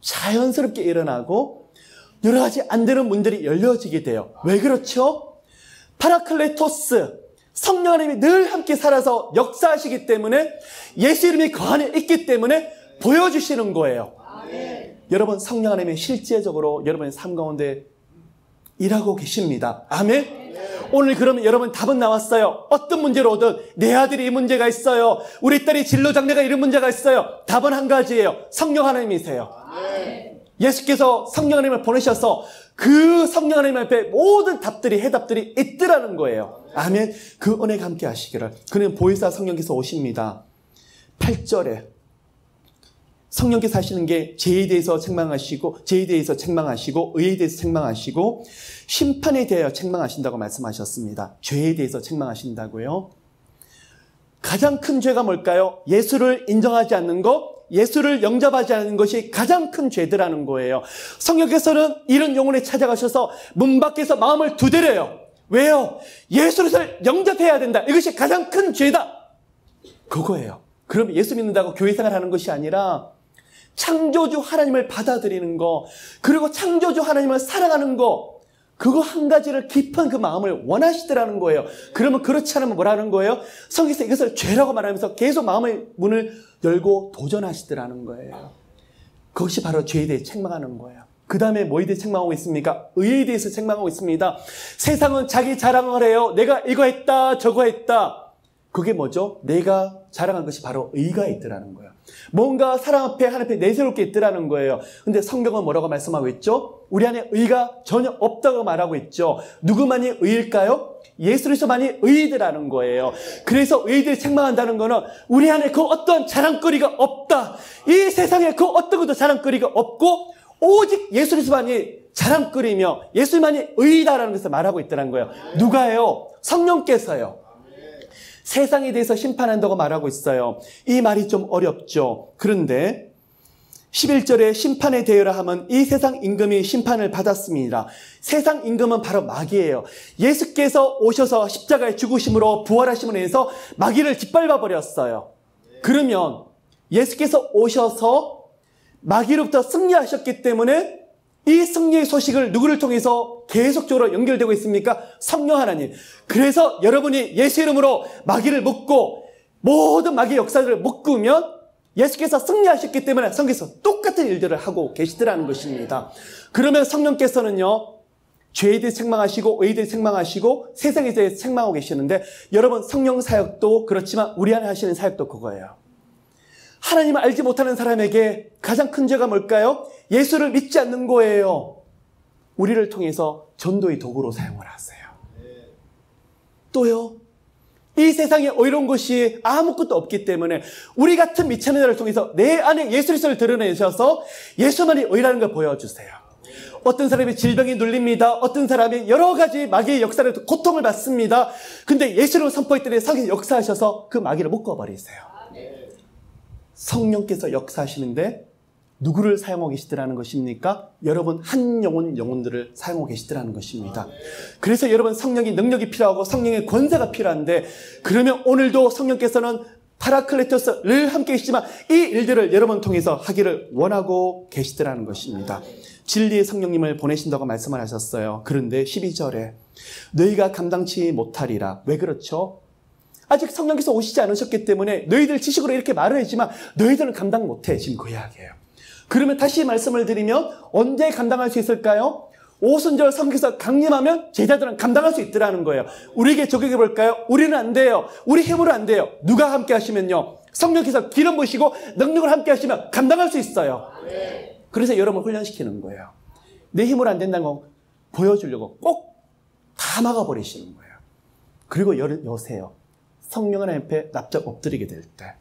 자연스럽게 일어나고 여러 가지 안 되는 문들이 열려지게 돼요. 왜 그렇죠? 파라클레토스, 성령 하나님이 늘 함께 살아서 역사하시기 때문에 예수 이름이 그 안에 있기 때문에 보여주시는 거예요. 아멘. 여러분, 성령 하나님이 실제적으로 여러분의 삶 가운데 일하고 계십니다. 아멘. 오늘 그러면 여러분 답은 나왔어요. 어떤 문제로든 내 아들이 이 문제가 있어요. 우리 딸이 진로장래가 이런 문제가 있어요. 답은 한 가지예요. 성령 하나님이세요. 아멘. 예수께서 성령 하나님을 보내셔서 그 성령 하나님 앞에 모든 답들이 해답들이 있더라는 거예요. 아멘. 그 은혜가 함께 하시기를. 그는 보혜사 성령께서 오십니다. 8절에 성령께서 하시는 게 죄에 대해서 책망하시고 의에 대해서 책망하시고 심판에 대하여 책망하신다고 말씀하셨습니다. 죄에 대해서 책망하신다고요. 가장 큰 죄가 뭘까요? 예수를 인정하지 않는 것, 예수를 영접하지 않는 것이 가장 큰 죄더라는 거예요. 성령께서는 이런 영혼에 찾아가셔서 문 밖에서 마음을 두드려요. 왜요? 예수를 영접해야 된다. 이것이 가장 큰 죄다. 그거예요. 그럼 예수 믿는다고 교회 생활하는 것이 아니라 창조주 하나님을 받아들이는 거, 그리고 창조주 하나님을 사랑하는 거, 그거 한 가지를 깊은 그 마음을 원하시더라는 거예요. 그러면 그렇지 않으면 뭐라는 거예요? 성경에서 이것을 죄라고 말하면서 계속 마음의 문을 열고 도전하시더라는 거예요. 그것이 바로 죄에 대해 책망하는 거예요. 그 다음에 뭐에 대해 책망하고 있습니까? 의에 대해서 책망하고 있습니다. 세상은 자기 자랑을 해요. 내가 이거 했다, 저거 했다. 그게 뭐죠? 내가 자랑한 것이 바로 의가 있더라는 거예요. 뭔가 사람 앞에 하나님 앞에 내세울 게 있더라는 거예요. 근데 성경은 뭐라고 말씀하고 있죠? 우리 안에 의가 전혀 없다고 말하고 있죠. 누구만이 의일까요? 예수 그리스도만이 의이더라는 거예요. 그래서 의들이 책망한다는 거는 우리 안에 그 어떤 자랑거리가 없다. 이 세상에 그 어떤 것도 자랑거리가 없고 오직 예수 그리스도만이 자랑거리며 예수만이 의이다라는 것을 말하고 있더라는 거예요. 누가요? 성령께서요. 세상에 대해서 심판한다고 말하고 있어요. 이 말이 좀 어렵죠. 그런데 11절에 심판에 대하여라 하면 이 세상 임금이 심판을 받았습니다. 세상 임금은 바로 마귀예요. 예수께서 오셔서 십자가에 죽으심으로 부활하심으로 해서 마귀를 짓밟아 버렸어요. 그러면 예수께서 오셔서 마귀로부터 승리하셨기 때문에 이 승리의 소식을 누구를 통해서 계속적으로 연결되고 있습니까? 성령 하나님. 그래서 여러분이 예수 이름으로 마귀를 묶고 모든 마귀의 역사들을 묶으면 예수께서 승리하셨기 때문에 성경에서 똑같은 일들을 하고 계시더라는 것입니다. 그러면 성령께서는요, 죄에 대해 책망하시고 의에 대해 책망하시고 세상에 대해 책망하고 계시는데 여러분 성령 사역도 그렇지만 우리 안에 하시는 사역도 그거예요. 하나님을 알지 못하는 사람에게 가장 큰 죄가 뭘까요? 예수를 믿지 않는 거예요. 우리를 통해서 전도의 도구로 사용을 하세요. 또요, 이 세상에 어이로운 것이 아무것도 없기 때문에 우리 같은 미천한 자를 통해서 내 안에 예수 그리스도를 드러내셔서 예수만이 의라는 걸 보여주세요. 어떤 사람이 질병이 눌립니다. 어떤 사람이 여러 가지 마귀의 역사로 고통을 받습니다. 근데 예수를 선포했더니 성령이 역사하셔서 그 마귀를 묶어버리세요. 성령께서 역사하시는데 누구를 사용하고 계시더라는 것입니까? 여러분 한 영혼들을 사용하고 계시더라는 것입니다. 그래서 여러분 성령의 능력이 필요하고 성령의 권세가 필요한데, 그러면 오늘도 성령께서는 파라클레토스를 함께 계시지만 이 일들을 여러분 통해서 하기를 원하고 계시더라는 것입니다. 진리의 성령님을 보내신다고 말씀을 하셨어요. 그런데 12절에 너희가 감당치 못하리라. 왜 그렇죠? 아직 성령께서 오시지 않으셨기 때문에 너희들 지식으로 이렇게 말을 했지만 너희들은 감당 못해. 지금 그 이야기예요. 그러면 다시 말씀을 드리면 언제 감당할 수 있을까요? 오순절 성경에서 강림하면 제자들은 감당할 수 있더라는 거예요. 우리에게 적용해 볼까요? 우리는 안 돼요. 우리 힘으로 안 돼요. 누가 함께 하시면요, 성령께서 기름 부으시고 능력을 함께 하시면 감당할 수 있어요. 그래서 여러분을 훈련시키는 거예요. 내 힘으로 안 된다는 거 보여주려고 꼭 다 막아버리시는 거예요. 그리고 여세요. 성령 하나님 앞에 납작 엎드리게 될 때.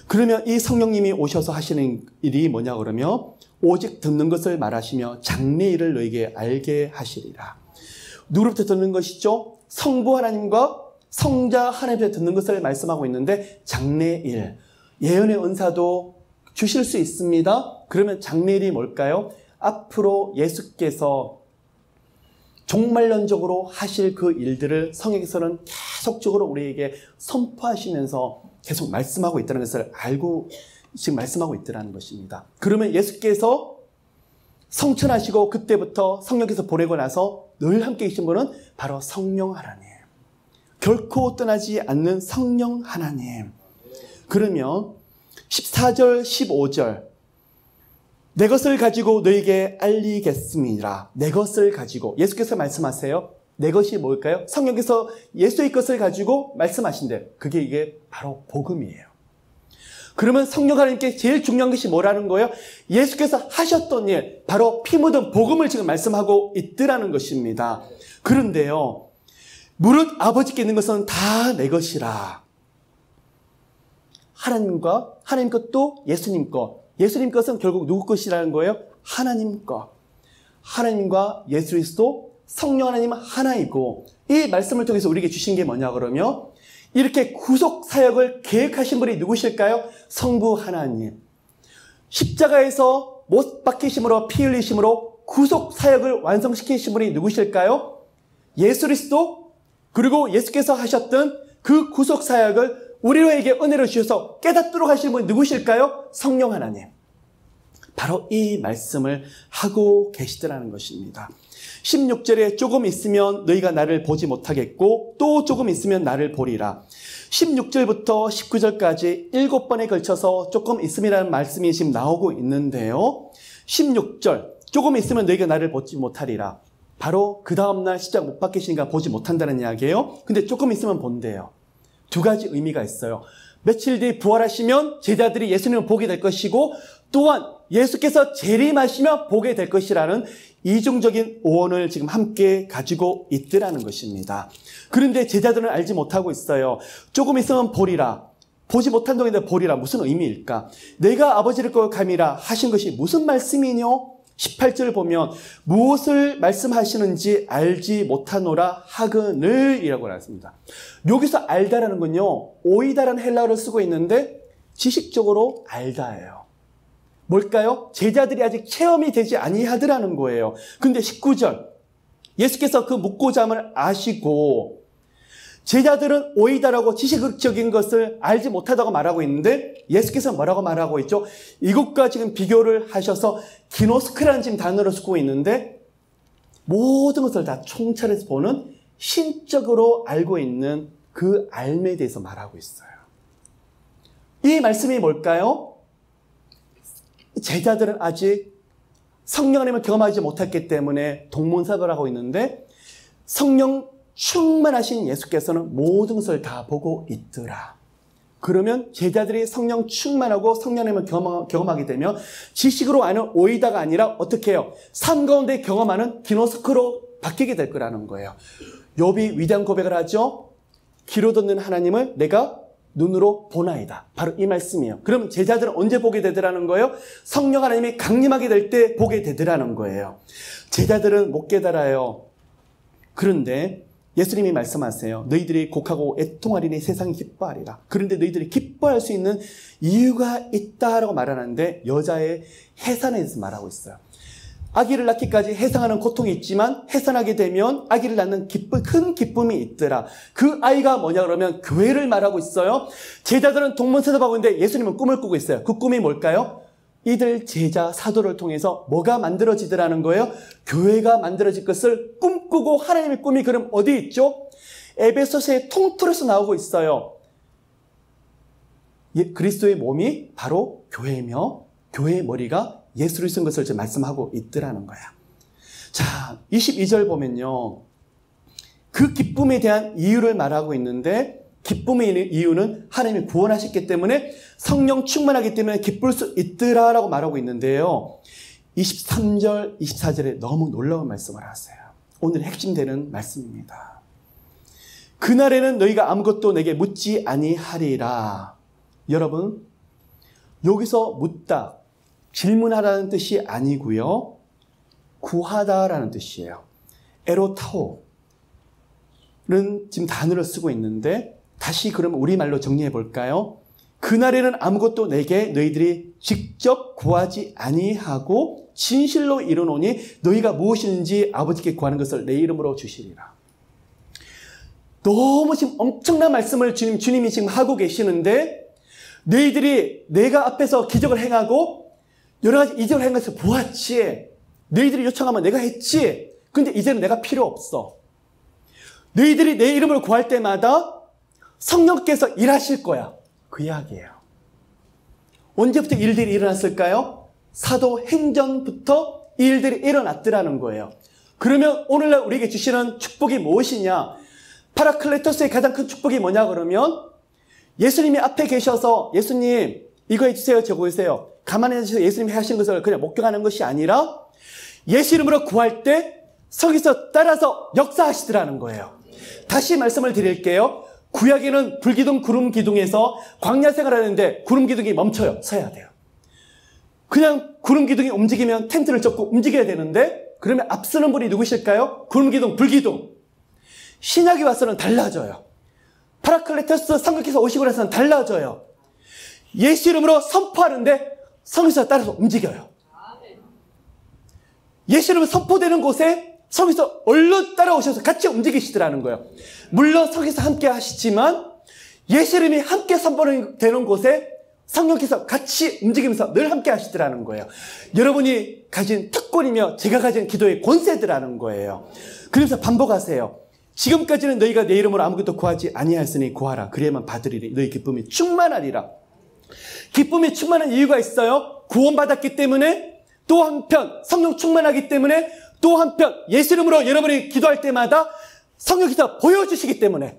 그러면 이 성령님이 오셔서 하시는 일이 뭐냐 그러면 오직 듣는 것을 말하시며 장래일을 너에게 알게 하시리라. 누구로부터 듣는 것이죠? 성부 하나님과 성자 하나님께 듣는 것을 말씀하고 있는데, 장래일, 예언의 은사도 주실 수 있습니다. 그러면 장래일이 뭘까요? 앞으로 예수께서 종말론적으로 하실 그 일들을 성령께서는 계속적으로 우리에게 선포하시면서 계속 말씀하고 있다는 것을 알고 지금 말씀하고 있다는 것입니다. 그러면 예수께서 성천하시고 그때부터 성령께서 보내고 나서 늘 함께 계신 분은 바로 성령 하나님. 결코 떠나지 않는 성령 하나님. 그러면 14절, 15절 내 것을 가지고 너에게 알리겠습니다. 내 것을 가지고 예수께서 말씀하세요. 내 것이 뭘까요? 성령께서 예수의 것을 가지고 말씀하신대. 이게 바로 복음이에요. 그러면 성령 하나님께 제일 중요한 것이 뭐라는 거예요? 예수께서 하셨던 일, 바로 피 묻은 복음을 지금 말씀하고 있더라는 것입니다. 그런데요, 무릇 아버지께 있는 것은 다 내 것이라. 하나님과 하나님 것도 예수님 것. 예수님 것은 결국 누구 것이라는 거예요? 하나님 것. 하나님과 예수 그리스도 성령 하나님 하나이고, 이 말씀을 통해서 우리에게 주신 게 뭐냐 그러면 이렇게 구속 사역을 계획하신 분이 누구실까요? 성부 하나님. 십자가에서 못 박히심으로 피 흘리심으로 구속 사역을 완성시키신 분이 누구실까요? 예수 그리스도. 그리고 예수께서 하셨던 그 구속 사역을 우리에게 은혜를 주셔서 깨닫도록 하시는 분이 누구실까요? 성령 하나님. 바로 이 말씀을 하고 계시더라는 것입니다. 16절에 조금 있으면 너희가 나를 보지 못하겠고 또 조금 있으면 나를 보리라. 16절부터 19절까지 7번에 걸쳐서 조금 있음이라는 말씀이 지금 나오고 있는데요. 16절 조금 있으면 너희가 나를 보지 못하리라. 바로 그 다음날 십자가 못 박히시니까 보지 못한다는 이야기예요. 근데 조금 있으면 본대요. 두 가지 의미가 있어요. 며칠 뒤에 부활하시면 제자들이 예수님을 보게 될 것이고, 또한 예수께서 재림하시며 보게 될 것이라는 이중적인 오언을 지금 함께 가지고 있더라는 것입니다. 그런데 제자들은 알지 못하고 있어요. 조금 있으면 보리라. 보지 못한 동안인데 보리라. 무슨 의미일까? 내가 아버지를 꼭 감이라 하신 것이 무슨 말씀이뇨? 18절을 보면 무엇을 말씀하시는지 알지 못하노라 하거늘 이라고 나왔습니다. 여기서 알다라는 건요, 오이다라는 헬라어를 쓰고 있는데 지식적으로 알다예요. 뭘까요? 제자들이 아직 체험이 되지 아니하더라는 거예요. 근데 19절 예수께서 그 묻고자 함을 아시고 제자들은 오이다라고 지식적인 것을 알지 못하다고 말하고 있는데 예수께서 뭐라고 말하고 있죠? 이것과 지금 비교를 하셔서 기노스크라는 지금 단어를 쓰고 있는데 모든 것을 다 총차려서 보는 신적으로 알고 있는 그 알매에 대해서 말하고 있어요. 이 말씀이 뭘까요? 제자들은 아직 성령 하나님을 경험하지 못했기 때문에 동문서답을 하고 있는데 성령 충만하신 예수께서는 모든 것을 다 보고 있더라. 그러면 제자들이 성령 충만하고 성령 하나님을 경험하게 되면 지식으로 아는 오이다가 아니라 어떻게 해요? 삶 가운데 경험하는 기노스크로 바뀌게 될 거라는 거예요. 욥이 위대한 고백을 하죠. 귀로 듣는 하나님을 내가 눈으로 보나이다. 바로 이 말씀이에요. 그럼 제자들은 언제 보게 되더라는 거예요? 성령 하나님이 강림하게 될 때 보게 되더라는 거예요. 제자들은 못 깨달아요. 그런데 예수님이 말씀하세요. 너희들이 곡하고 애통하리니 세상이 기뻐하리라. 그런데 너희들이 기뻐할 수 있는 이유가 있다라고 말하는데 여자의 해산에 대해서 말하고 있어요. 아기를 낳기까지 해상하는 고통이 있지만 해산하게 되면 아기를 낳는 큰 기쁨이 있더라. 그 아이가 뭐냐 그러면 교회를 말하고 있어요. 제자들은 동문서답하고 있는데 예수님은 꿈을 꾸고 있어요. 그 꿈이 뭘까요? 이들 제자 사도를 통해서 뭐가 만들어지더라는 거예요? 교회가 만들어질 것을 꿈꾸고 하나님의 꿈이 그럼 어디 있죠? 에베소서의 통틀어서 나오고 있어요. 그리스도의 몸이 바로 교회며 교회의 머리가 예수를 쓴 것을 지금 말씀하고 있더라는 거야. 자, 22절 보면요. 그 기쁨에 대한 이유를 말하고 있는데 기쁨의 이유는 하나님이 구원하셨기 때문에 성령 충만하기 때문에 기쁠 수 있더라라고 말하고 있는데요. 23절, 24절에 너무 놀라운 말씀을 하세요. 오늘 핵심되는 말씀입니다. 그날에는 너희가 아무것도 내게 묻지 아니하리라. 여러분, 여기서 묻다, 질문하라는 뜻이 아니고요. 구하다라는 뜻이에요. 에로타오는 지금 단어를 쓰고 있는데 다시 그럼 우리말로 정리해 볼까요? 그날에는 아무것도 내게 너희들이 직접 구하지 아니하고 진실로 이루노니 너희가 무엇인지 아버지께 구하는 것을 내 이름으로 주시리라. 너무 지금 엄청난 말씀을 주님이 지금 하고 계시는데 너희들이 내가 앞에서 기적을 행하고 여러 가지 이적을 한 것을 보았지. 너희들이 요청하면 내가 했지. 근데 이제는 내가 필요 없어. 너희들이 내 이름을 구할 때마다 성령께서 일하실 거야. 그 이야기예요. 언제부터 일들이 일어났을까요? 사도행전부터 이 일들이 일어났더라는 거예요. 그러면 오늘날 우리에게 주시는 축복이 무엇이냐? 파라클레토스의 가장 큰 축복이 뭐냐 그러면 예수님이 앞에 계셔서 예수님 이거 해주세요 저거 해주세요. 가만히 계셔서 예수님이 하신 것을 그냥 목격하는 것이 아니라 예수 이름으로 구할 때 서기서 따라서 역사하시더라는 거예요. 다시 말씀을 드릴게요. 구약에는 불기둥 구름 기둥에서 광야 생활하는데 구름 기둥이 멈춰요. 서야 돼요. 그냥 구름 기둥이 움직이면 텐트를 젓고 움직여야 되는데 그러면 앞서는 분이 누구실까요? 구름 기둥, 불기둥. 신약이 와서는 달라져요. 파라클레토스 성령께서 오시고 나서는 달라져요. 예수 이름으로 선포하는데 성령께서 따라서 움직여요. 예수 이름으로 선포되는 곳에 성령께서 얼른 따라오셔서 같이 움직이시더라는 거예요. 물론 성령께서 함께 하시지만 예수 이름이 함께 선포되는 곳에 성령께서 같이 움직이면서 늘 함께 하시더라는 거예요. 여러분이 가진 특권이며 제가 가진 기도의 권세더라는 거예요. 그래서 반복하세요. 지금까지는 너희가 내 이름으로 아무것도 구하지 아니하였으니 구하라. 그래야만 받으리니 너희 기쁨이 충만하리라. 기쁨이 충만한 이유가 있어요. 구원받았기 때문에 또 한편 성령 충만하기 때문에 또 한편 예수 이름으로 여러분이 기도할 때마다 성령께서 보여주시기 때문에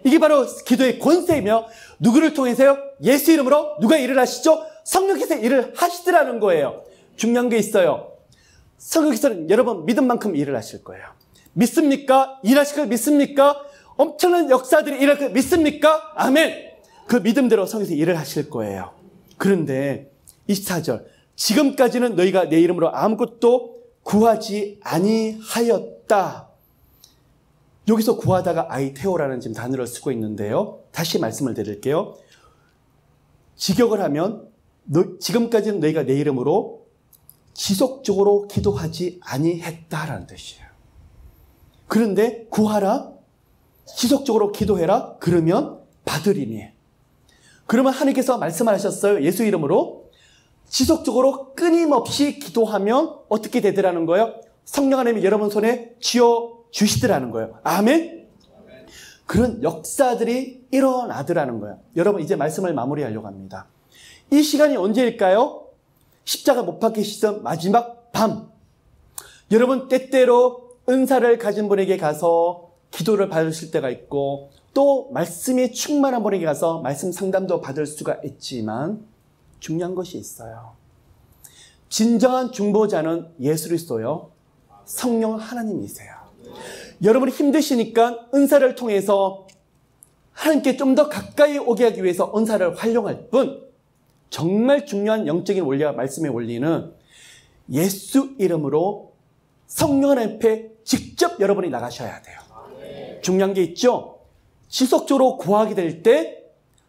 이게 바로 기도의 권세이며 누구를 통해서요? 예수 이름으로 누가 일을 하시죠? 성령께서 일을 하시더라는 거예요. 중요한 게 있어요. 성령께서는 여러분 믿은 만큼 일을 하실 거예요. 믿습니까? 일하실 걸 믿습니까? 엄청난 역사들이 일할 걸 믿습니까? 아멘. 그 믿음대로 성령께서 일을 하실 거예요. 그런데 24절 지금까지는 너희가 내 이름으로 아무것도 구하지 아니하였다. 여기서 구하다가 아이테오라는 지금 단어를 쓰고 있는데요. 다시 말씀을 드릴게요. 직역을 하면 지금까지는 너희가 내 이름으로 지속적으로 기도하지 아니했다라는 뜻이에요. 그런데 구하라, 지속적으로 기도해라, 그러면 받으리니. 그러면 하나님께서 말씀을 하셨어요. 예수 이름으로 지속적으로 끊임없이 기도하면 어떻게 되더라는 거예요? 성령 하나님이 여러분 손에 쥐어 주시더라는 거예요. 아멘? 그런 역사들이 일어나더라는 거예요. 여러분 이제 말씀을 마무리하려고 합니다. 이 시간이 언제일까요? 십자가 못 박히시던 마지막 밤. 여러분 때때로 은사를 가진 분에게 가서 기도를 받으실 때가 있고 또 말씀이 충만한 분에게 가서 말씀 상담도 받을 수가 있지만 중요한 것이 있어요. 진정한 중보자는 예수 그리스도요. 성령 하나님이세요. 여러분이 힘드시니까 은사를 통해서 하나님께 좀 더 가까이 오게 하기 위해서 은사를 활용할 뿐, 정말 중요한 영적인 원리와 말씀의 원리는 예수 이름으로 성령 하나님 앞에 직접 여러분이 나가셔야 돼요. 중요한 게 있죠. 지속적으로 구하게 될 때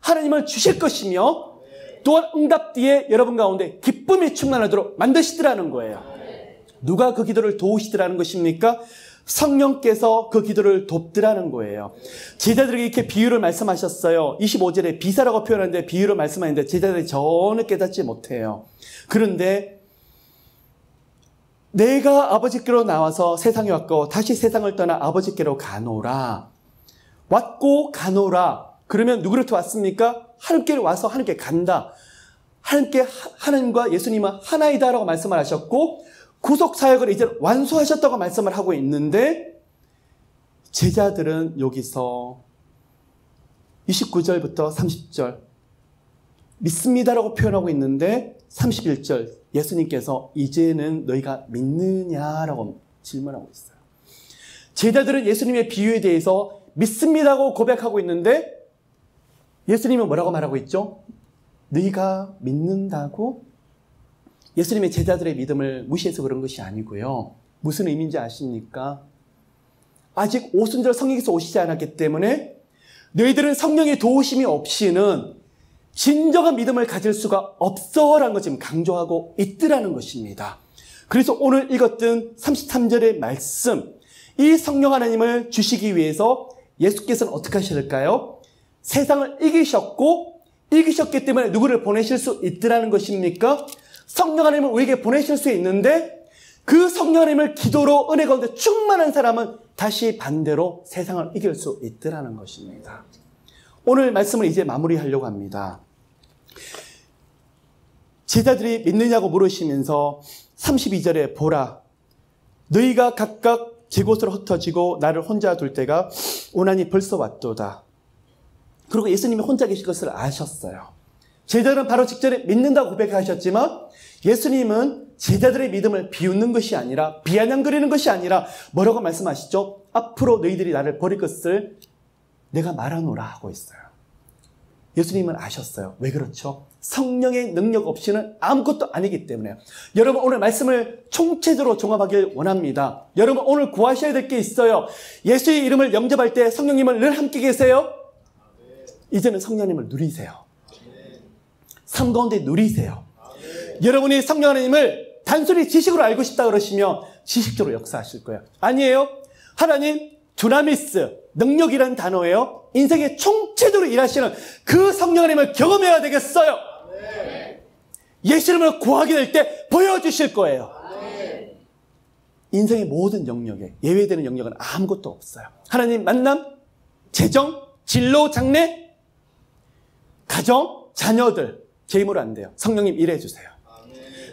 하나님은 주실 것이며 또한 응답 뒤에 여러분 가운데 기쁨이 충만하도록 만드시더라는 거예요. 누가 그 기도를 도우시더라는 것입니까? 성령께서 그 기도를 돕더라는 거예요. 제자들에게 이렇게 비유를 말씀하셨어요. 25절에 비사라고 표현하는데 비유를 말씀하는데 제자들이 전혀 깨닫지 못해요. 그런데 내가 아버지께로 나와서 세상에 왔고 다시 세상을 떠나 아버지께로 가노라. 왔고 가노라. 그러면 누구로부터 왔습니까? 하나님께 와서 하나님께 간다. 하나님과 예수님은 하나이다라고 말씀을 하셨고 구속사역을 이제 완수하셨다고 말씀을 하고 있는데 제자들은 여기서 29절부터 30절 믿습니다라고 표현하고 있는데 31절 예수님께서 이제는 너희가 믿느냐라고 질문하고 있어요. 제자들은 예수님의 비유에 대해서 믿습니다고 고백하고 있는데 예수님은 뭐라고 말하고 있죠? 너희가 믿는다고? 예수님의 제자들의 믿음을 무시해서 그런 것이 아니고요. 무슨 의미인지 아십니까? 아직 오순절 성령께서 오시지 않았기 때문에 너희들은 성령의 도우심이 없이는 진정한 믿음을 가질 수가 없어라는 것 지금 강조하고 있더라는 것입니다. 그래서 오늘 읽었던 33절의 말씀, 이 성령 하나님을 주시기 위해서 예수께서는 어떻게 하실까요? 세상을 이기셨기 때문에 누구를 보내실 수 있더라는 것입니까? 성령 하나님을 우리에게 보내실 수 있는데 그 성령 하나님을 기도로 은혜 가운데 충만한 사람은 다시 반대로 세상을 이길 수 있더라는 것입니다. 오늘 말씀을 이제 마무리하려고 합니다. 제자들이 믿느냐고 물으시면서 32절에 보라 너희가 각각 제 곳으로 흩어지고 나를 혼자 둘 때가 오나니 벌써 왔도다. 그리고 예수님이 혼자 계실 것을 아셨어요. 제자들은 바로 직전에 믿는다고 고백하셨지만 예수님은 제자들의 믿음을 비웃는 것이 아니라 비아냥거리는 것이 아니라 뭐라고 말씀하시죠? 앞으로 너희들이 나를 버릴 것을 내가 말하노라 하고 있어요. 예수님은 아셨어요. 왜 그렇죠? 성령의 능력 없이는 아무것도 아니기 때문에요. 여러분 오늘 말씀을 총체적으로 종합하길 원합니다. 여러분 오늘 구하셔야 될 게 있어요. 예수의 이름을 영접할 때 성령님을 늘 함께 계세요? 이제는 성령님을 누리세요. 삶 가운데 누리세요. 여러분이 성령 하나님을 단순히 지식으로 알고 싶다 그러시면 지식적으로 역사하실 거예요. 아니에요. 하나님 두나미스, 능력이라는 단어예요. 인생의 총체적으로 일하시는 그 성령 하나님을 경험해야 되겠어요. 예수 이름으로 구하게 될 때 보여주실 거예요. 인생의 모든 영역에 예외되는 영역은 아무것도 없어요. 하나님 만남, 재정, 진로, 장래, 가정, 자녀들 제 힘으로 안 돼요. 성령님 일해주세요.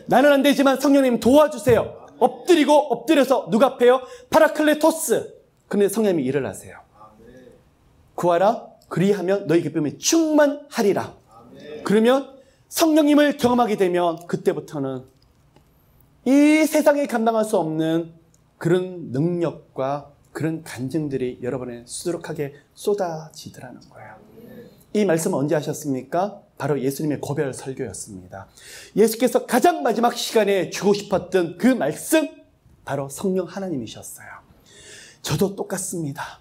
나는 안 되지만 성령님 도와주세요. 엎드려서 누가 앞에요? 파라클레토스. 그런데 성령님이 일을 하세요. 구하라. 그리하면 너희 기쁨이 충만하리라. 그러면 성령님을 경험하게 되면 그때부터는 이 세상에 감당할 수 없는 그런 능력과 그런 간증들이 여러분의 수두룩하게 쏟아지더라는 거예요. 이 말씀은 언제 하셨습니까? 바로 예수님의 고별 설교였습니다. 예수께서 가장 마지막 시간에 주고 싶었던 그 말씀, 바로 성령 하나님이셨어요. 저도 똑같습니다.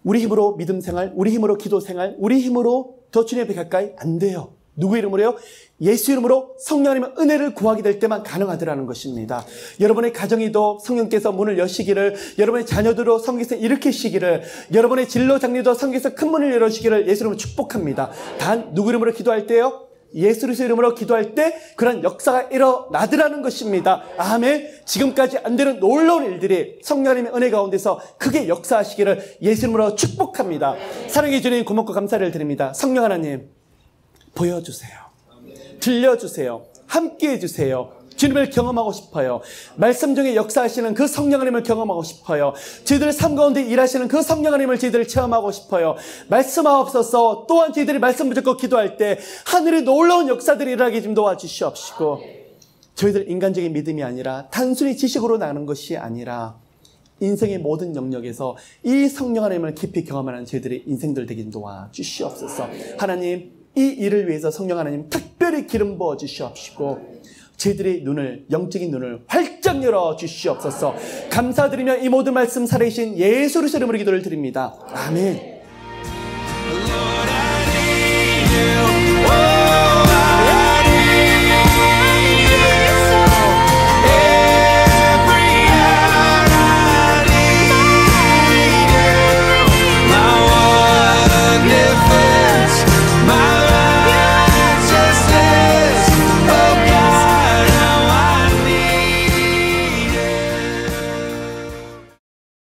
우리 힘으로 믿음 생활, 우리 힘으로 기도 생활, 우리 힘으로 더 주님 앞에 가까이 안 돼요. 누구 이름으로요? 예수 이름으로 성령 하나님의 은혜를 구하게 될 때만 가능하더라는 것입니다. 여러분의 가정이도 성령께서 문을 여시기를, 여러분의 자녀들도 성령께서 일으키시기를, 여러분의 진로 장래도 성령께서 큰 문을 열어주시기를 예수 이름으로 축복합니다. 단 누구 이름으로 기도할 때요? 예수 그리스도 이름으로 기도할 때 그런 역사가 일어나더라는 것입니다. 아멘. 지금까지 안 되는 놀라운 일들이 성령 하나님의 은혜 가운데서 크게 역사하시기를 예수 이름으로 축복합니다. 사랑해 주님 고맙고 감사를 드립니다. 성령 하나님 보여주세요. 들려주세요. 함께해 주세요. 주님을 경험하고 싶어요. 말씀 중에 역사하시는 그 성령 하나님을 경험하고 싶어요. 저희들의 삶 가운데 일하시는 그 성령 하나님을 저희들이 체험하고 싶어요. 말씀하옵소서. 또한 저희들이 말씀 붙잡고 기도할 때 하늘의 놀라운 역사들이 일어나게 좀 도와주시옵시고, 저희들 인간적인 믿음이 아니라 단순히 지식으로 나는 것이 아니라 인생의 모든 영역에서 이 성령 하나님을 깊이 경험하는 저희들의 인생들 되긴 도와주시옵소서. 하나님, 이 일을 위해서 성령 하나님 특별히 기름 부어 주시옵시고 저희들의 눈을, 영적인 눈을 활짝 열어 주시옵소서. 감사드리며 이 모든 말씀 살아계신 예수 그리스도의 이름으로 기도를 드립니다. 아멘.